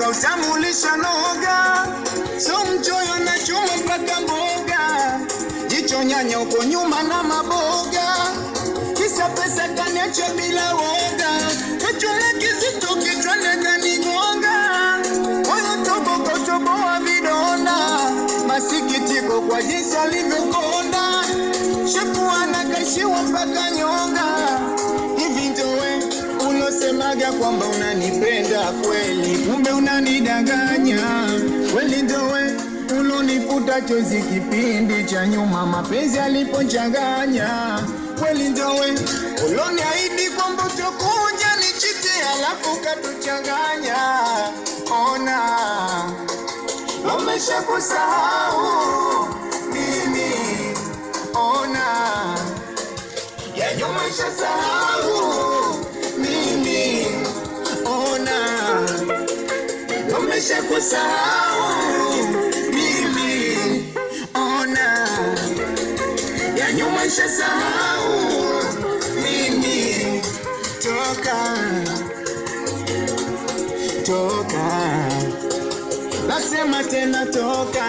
mboga utamulisha noga, so mchoyo na chuma mpaka mboga, jicho nyanya uko nyuma na maboga, kisa pesa kaniacha bila woga, kachole kizito kichwane kanigonga, moyo toboka toboa vidonda, masikitiko kwa jinsi alivyokonda, shepu anakaishiwa mpaka nyonga. Hivi ndowe ulosemaga kwamba unanipenda kweli, kumbe unanidanganya. Kweli ndowe ulonifuta chozi kipindi cha nyuma, mapenzi alipochanganya. Kweli ndowe uloniahidi kwamba utakuja nichite, alafu katuchanganya. Ona umeshakusahau mimi, ona ya nyuma shasahau mimi, ona umeshakusahau mimi, ona ya nyuma shasahau mimi. Toka nasema tena toka.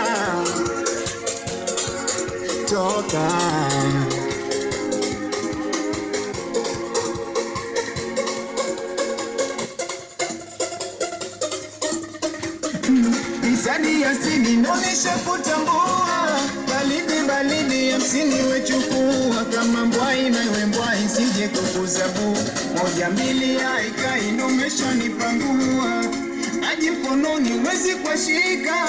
Isadi ya sidi nonisha kutambua, balidi ya msini wechukua, kama mbwai na iwe mbwai sije kukuzabu, moja mbili ya ikai nomesha nipangua, aji mkononi wezi kwa shika,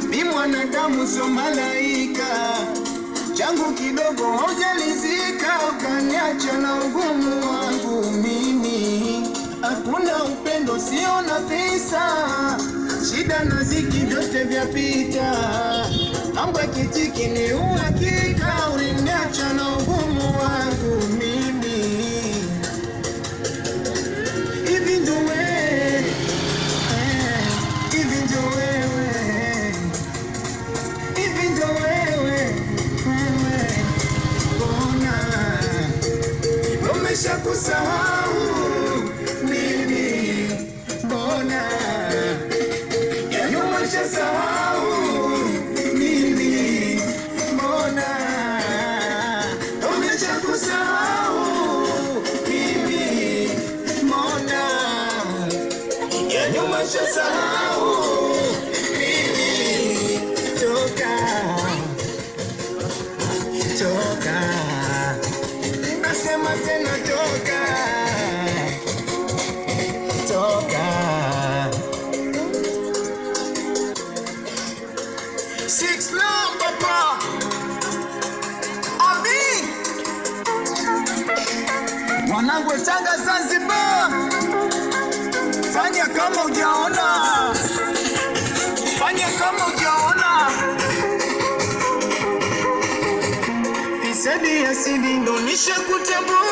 mi mwanadamu so malaika, changu kidogo haujalizika, ukaniacha na ugumu wangu mimi. Hakuna upendo sio na pesa, shida na ziki vyote vyapita, mambo ya kitiki ni uhakika, uliniacha na ugumu wangu mimi. Hivi ndo wewe, hivi ndo wewe, hivi ndo wewe, mbona umeshakusahau mimi, mbona ya nyuma shasahau mimi, mbona umeshakusahau mimi, mbona ya nyuma shasahau mimi. Toka nasema tena toka. Six long papa Abi mwanangu Tanga Zanzibar, fanya kama ujaona, fanya kama ujaona. Isadi ya sidi ndo nisha kutambua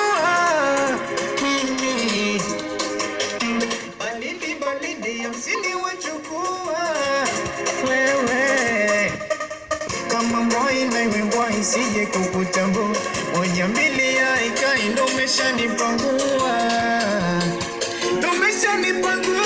mimi, balidi ya msini wachukua wewe, kama mbwai na iwe mbwai sije kukutambua, moja mbili ya ikai ndo umeshanipangua, ndo umeshanipangua.